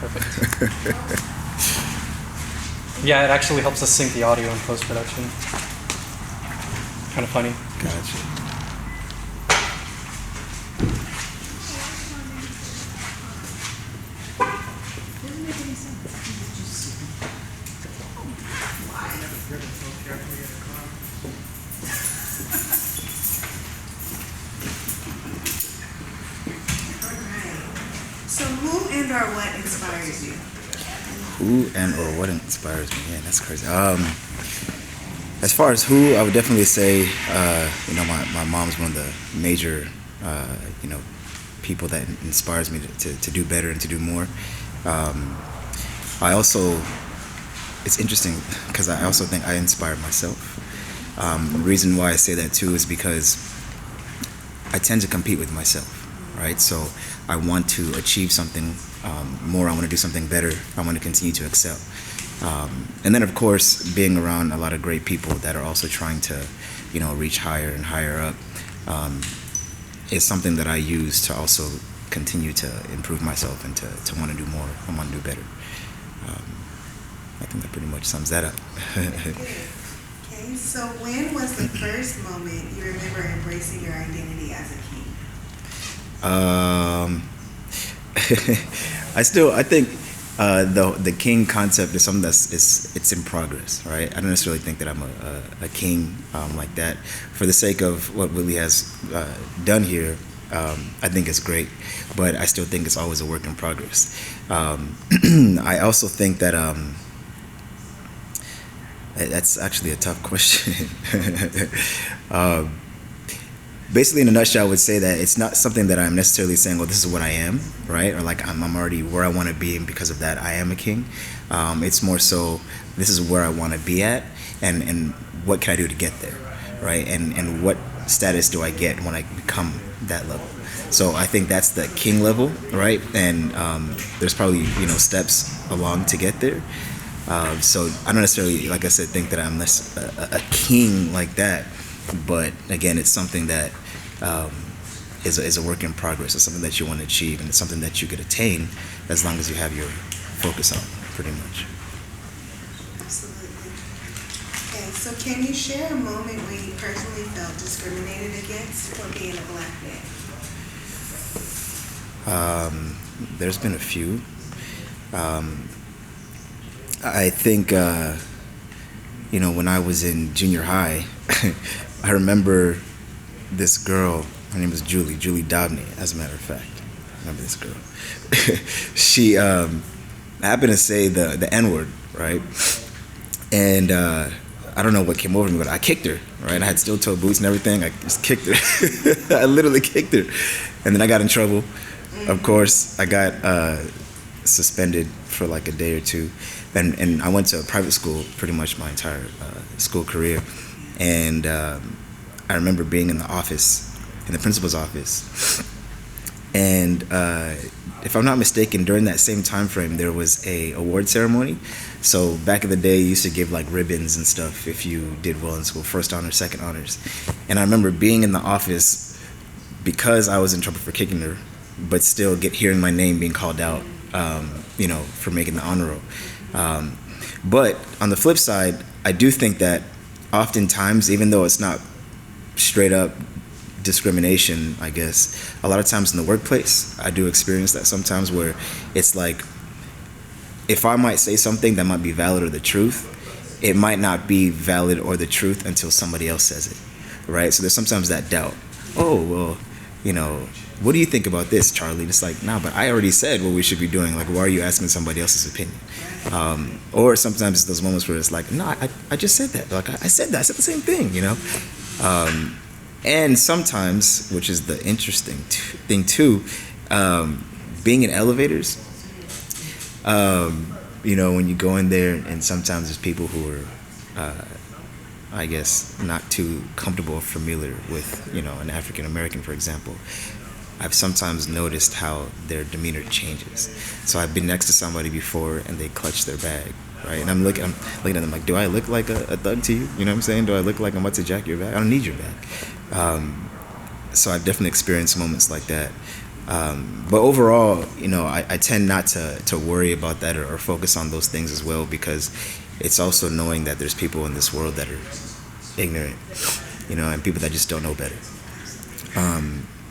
Perfect. Yeah, it actually helps us sync the audio in post-production. Kind of funny. Gotcha. So who and or what inspires you? Who and or what inspires me? Man, that's crazy. As far as who, I would definitely say, my mom's one of the major, people that inspires me to do better and to do more. I also, it's interesting because I also think I inspire myself. The reason why I say that too is because I tend to compete with myself, right? So I want to achieve something more. I want to do something better. I want to continue to excel. And then, of course, being around a lot of great people that are also trying to, reach higher and higher up is something that I use to also continue to improve myself and to want to do more. I want to do better. I think that pretty much sums that up. Okay, so when was the first moment you remember embracing your identity as a king? I think the king concept is something it's in progress, right? I don't necessarily think that I'm a king like that. For the sake of what Willie has done here, I think it's great, but I still think it's always a work in progress. I also think that that's actually a tough question. Basically, in a nutshell, I would say that it's not something that I'm necessarily saying, well, this is what I am, right? Or like I'm already where I want to be, and because of that, I am a king. It's more so, this is where I want to be at, and what can I do to get there, right? And what status do I get when I become that level? So I think that's the king level, right? And there's probably steps along to get there. So I don't necessarily, like I said, think that I'm less a king like that. But again, it's something that is a work in progress. It's something that you want to achieve, and it's something that you could attain as long as you have your focus on, pretty much. Absolutely. Okay, so can you share a moment when you personally felt discriminated against for being a black man? There's been a few. I think, when I was in junior high, I remember this girl, her name was Julie Dobney, as a matter of fact. I remember this girl. She happened to say the N-word, right? And I don't know what came over me, but I kicked her, right? I had steel-toe boots and everything. I just kicked her. I literally kicked her. And then I got in trouble. Of course, I got suspended for like a day or two. And I went to a private school pretty much my entire school career. And I remember being in the office, in the principal's office. And if I'm not mistaken, during that same time frame, there was a award ceremony. So back in the day, you used to give like ribbons and stuff if you did well in school, first honors, second honors. And I remember being in the office because I was in trouble for kicking her, but still hearing my name being called out, for making the honor roll. But on the flip side, I do think that oftentimes, even though it's not straight up discrimination, I guess, a lot of times in the workplace, I do experience that sometimes where it's like, if I might say something that might be valid or the truth, it might not be valid or the truth until somebody else says it, right? So there's sometimes that doubt. Oh, well, what do you think about this, Charlie? It's like, nah, but I already said what we should be doing. Like, why are you asking somebody else's opinion? Or sometimes it's those moments where it's like, no, I just said that. Like, I said the same thing, And sometimes, which is the interesting thing too, being in elevators, when you go in there and sometimes there's people who are, I guess, not too comfortable or familiar with, an African American, for example. I've sometimes noticed how their demeanor changes. So I've been next to somebody before and they clutch their bag, right? And I'm looking at them like, do I look like a thug to you? You know what I'm saying? Do I look like I'm about to jack your bag? I don't need your bag. So I've definitely experienced moments like that. But overall, I tend not to worry about that or focus on those things as well, because it's also knowing that there's people in this world that are ignorant, and people that just don't know better.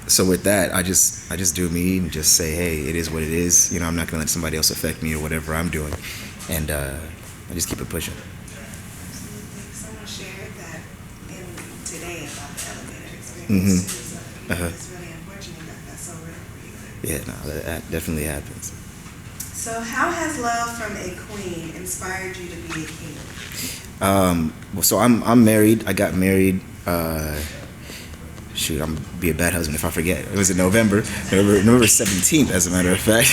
So with that, I just do me and just say, hey, it is what it is. I'm not gonna let somebody else affect me or whatever I'm doing, and I just keep it pushing. Someone shared that in today about the elevator experience. Mm-hmm. So, it's really unfortunate that that's so real for you. Yeah, no, that definitely happens. So how has love from a queen inspired you to be a king? Well, so I'm married. I got married. Shoot, I'm gonna be a bad husband if I forget. It was in November 17th, as a matter of fact.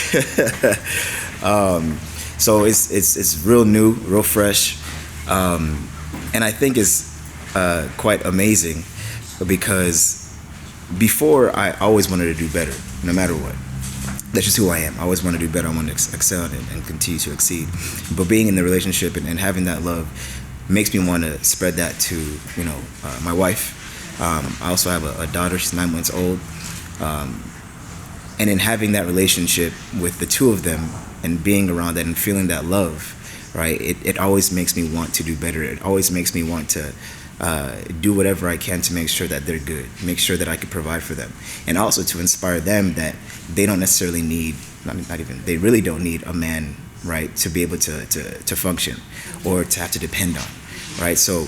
So it's real new, real fresh, and I think it's quite amazing, because before I always wanted to do better, no matter what. That's just who I am. I always want to do better. I want to excel and continue to exceed. But being in the relationship and having that love makes me want to spread that to my wife. I also have a daughter. She's 9 months old, and in having that relationship with the two of them and being around that and feeling that love, right? It always makes me want to do better. It always makes me want to do whatever I can to make sure that they're good, make sure that I can provide for them, and also to inspire them that they don't necessarily need, they really don't need a man, right, to be able to function or to have to depend on, right? So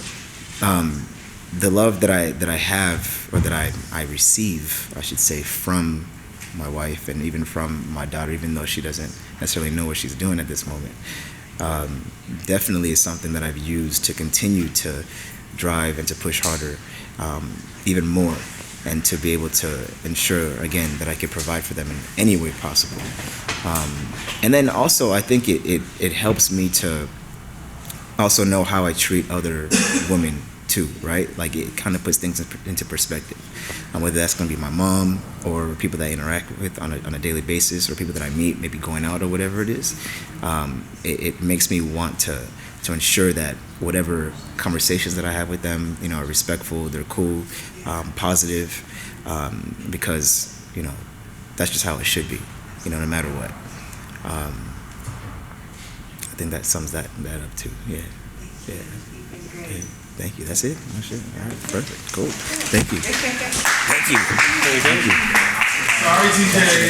the love that I have, or that I receive, I should say, from my wife and even from my daughter, even though she doesn't necessarily know what she's doing at this moment, definitely is something that I've used to continue to drive and to push harder, even more, and to be able to ensure, again, that I can provide for them in any way possible. And then also, I think it helps me to also know how I treat other women too, right? Like, it kind of puts things into perspective, whether that's going to be my mom or people that I interact with on a daily basis, or people that I meet, maybe going out or whatever it is. It makes me want to ensure that whatever conversations that I have with them, are respectful, they're cool, positive, because that's just how it should be, no matter what. I think that sums that up too. Yeah. Thank you. That's it. Oh, shit. All right. Perfect. Cool. Thank you. Thank you. Very good. Thank you. Sorry, TJ.